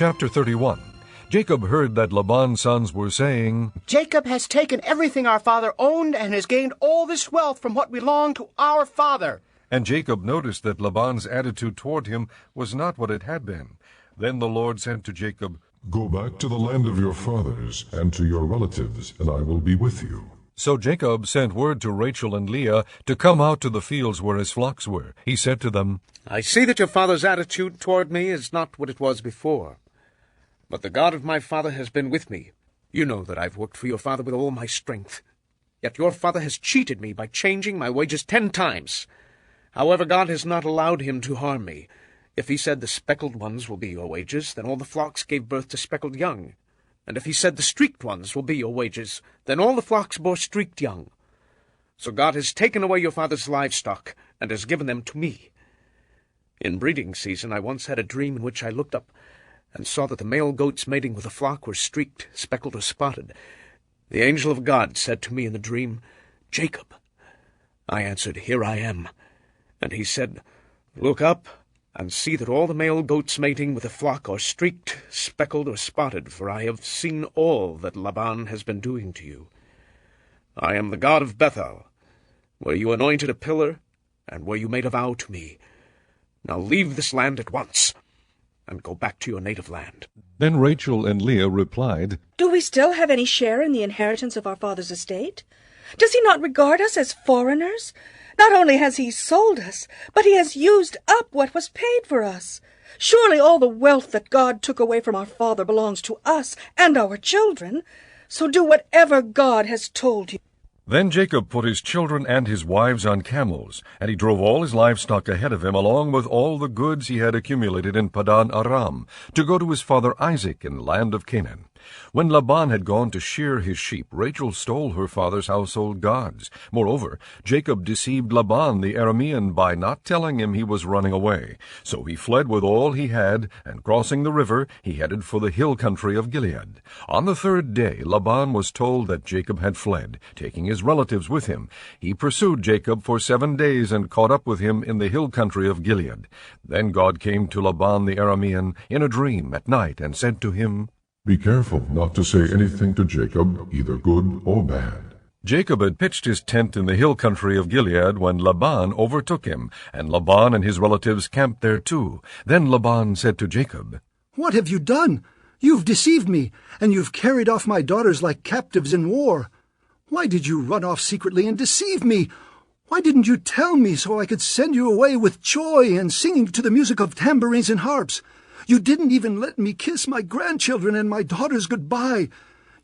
Chapter 31. Jacob heard that Laban's sons were saying, Jacob has taken everything our father owned and has gained all this wealth from what belonged to our father. And Jacob noticed that Laban's attitude toward him was not what it had been. Then the Lord said to Jacob, Go back to the land of your fathers and to your relatives, and I will be with you. So Jacob sent word to Rachel and Leah to come out to the fields where his flocks were. He said to them, I see that your father's attitude toward me is not what it was before. But the God of my father has been with me. You know that I've worked for your father with all my strength. Yet your father has cheated me by changing my wages 10 times. However, God has not allowed him to harm me. If he said the speckled ones will be your wages, then all the flocks gave birth to speckled young. And if he said the streaked ones will be your wages, then all the flocks bore streaked young. So God has taken away your father's livestock, and has given them to me. In breeding season I once had a dream in which I looked up, and saw that the male goats mating with the flock were streaked, speckled, or spotted. The angel of God said to me in the dream, Jacob. I answered, Here I am. And he said, Look up, and see that all the male goats mating with the flock are streaked, speckled, or spotted, for I have seen all that Laban has been doing to you. I am the God of Bethel, where you anointed a pillar, and where you made a vow to me. Now leave this land at once, and go back to your native land. Then Rachel and Leah replied, Do we still have any share in the inheritance of our father's estate? Does he not regard us as foreigners? Not only has he sold us, but he has used up what was paid for us. Surely all the wealth that God took away from our father belongs to us and our children. So do whatever God has told you. Then Jacob put his children and his wives on camels, and he drove all his livestock ahead of him, along with all the goods he had accumulated in Padan Aram, to go to his father Isaac in the land of Canaan. When Laban had gone to shear his sheep, Rachel stole her father's household gods. Moreover, Jacob deceived Laban the Aramean by not telling him he was running away. So he fled with all he had, and crossing the river, he headed for the hill country of Gilead. On the 3rd day, Laban was told that Jacob had fled, taking his relatives with him. He pursued Jacob for 7 days and caught up with him in the hill country of Gilead. Then God came to Laban the Aramean in a dream at night and said to him, Be careful not to say anything to Jacob, either good or bad. Jacob had pitched his tent in the hill country of Gilead when Laban overtook him, and Laban and his relatives camped there too. Then Laban said to Jacob, What have you done? You've deceived me, and you've carried off my daughters like captives in war. Why did you run off secretly and deceive me? Why didn't you tell me so I could send you away with joy and singing to the music of tambourines and harps? You didn't even let me kiss my grandchildren and my daughters goodbye.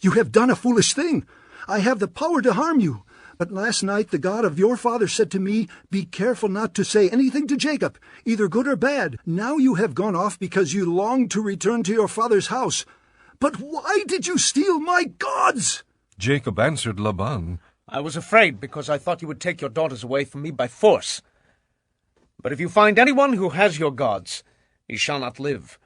You have done a foolish thing. I have the power to harm you. But last night the God of your father said to me, Be careful not to say anything to Jacob, either good or bad. Now you have gone off because you longed to return to your father's house. But why did you steal my gods? Jacob answered Laban, I was afraid because I thought you would take your daughters away from me by force. But if you find anyone who has your gods, he shall not live.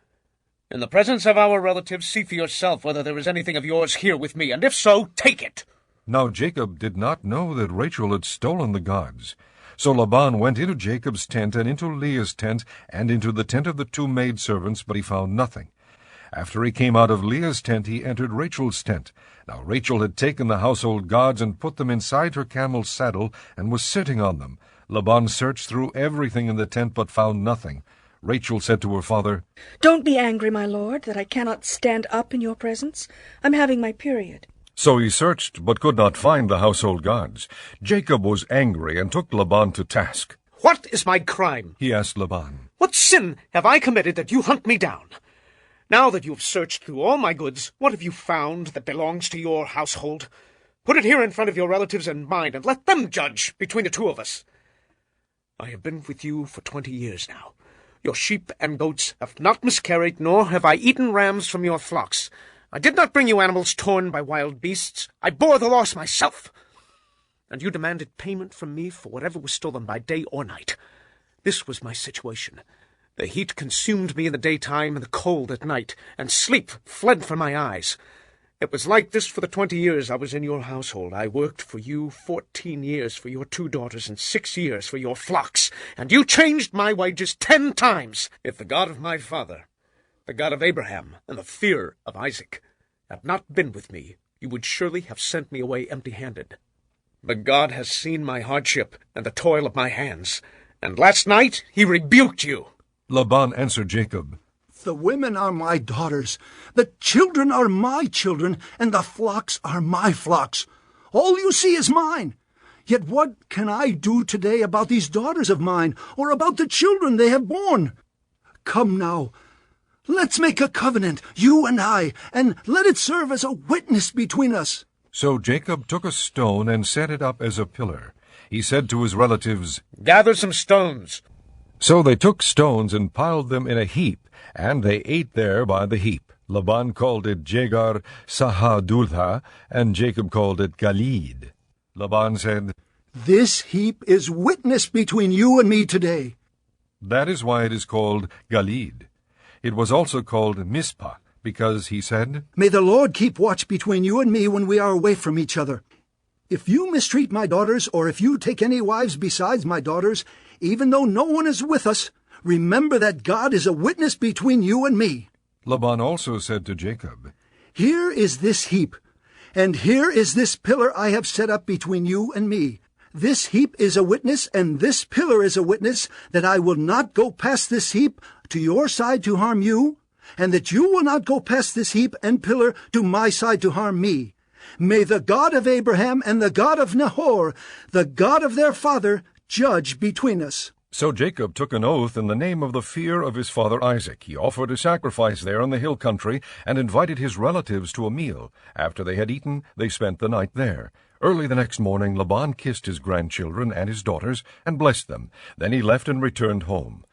In the presence of our relatives, see for yourself whether there is anything of yours here with me, and if so, take it. Now Jacob did not know that Rachel had stolen the gods. So Laban went into Jacob's tent and into Leah's tent and into the tent of the 2 maidservants, but he found nothing. After he came out of Leah's tent, he entered Rachel's tent. Now Rachel had taken the household gods and put them inside her camel's saddle and was sitting on them. Laban searched through everything in the tent but found nothing. Rachel said to her father, Don't be angry, my lord, that I cannot stand up in your presence. I'm having my period. So he searched but could not find the household gods. Jacob was angry and took Laban to task. What is my crime? He asked Laban. What sin have I committed that you hunt me down? Now that you have searched through all my goods, what have you found that belongs to your household? Put it here in front of your relatives and mine, and let them judge between the 2 of us. I have been with you for 20 years now. Your sheep and goats have not miscarried, nor have I eaten rams from your flocks. I did not bring you animals torn by wild beasts. I bore the loss myself. And you demanded payment from me for whatever was stolen by day or night. This was my situation. The heat consumed me in the daytime and the cold at night, and sleep fled from my eyes. It was like this for the 20 years I was in your household. I worked for you 14 years for your 2 daughters and 6 years for your flocks, and you changed my wages 10 times. If the God of my father, the God of Abraham and the fear of Isaac, had not been with me, you would surely have sent me away empty-handed. But God has seen my hardship and the toil of my hands, and last night he rebuked you. Laban answered Jacob, The women are my daughters, the children are my children, and the flocks are my flocks. All you see is mine. Yet what can I do today about these daughters of mine, or about the children they have borne? Come now, let's make a covenant, you and I, and let it serve as a witness between us. So Jacob took a stone and set it up as a pillar. He said to his relatives, Gather some stones. So they took stones and piled them in a heap, and they ate there by the heap. Laban called it Jegar Sahadulha, and Jacob called it Galeed. Laban said, This heap is witness between you and me today. That is why it is called Galeed. It was also called Mizpah, because he said, May the Lord keep watch between you and me when we are away from each other. If you mistreat my daughters, or if you take any wives besides my daughters, even though no one is with us, remember that God is a witness between you and me. Laban also said to Jacob, Here is this heap, and here is this pillar I have set up between you and me. This heap is a witness, and this pillar is a witness, that I will not go past this heap to your side to harm you, and that you will not go past this heap and pillar to my side to harm me. May the God of Abraham and the God of Nahor, the God of their father, judge between us. So Jacob took an oath in the name of the fear of his father Isaac. He offered a sacrifice there in the hill country, and invited his relatives to a meal. After they had eaten, they spent the night there. Early the next morning Laban kissed his grandchildren and his daughters, and blessed them. Then he left and returned home.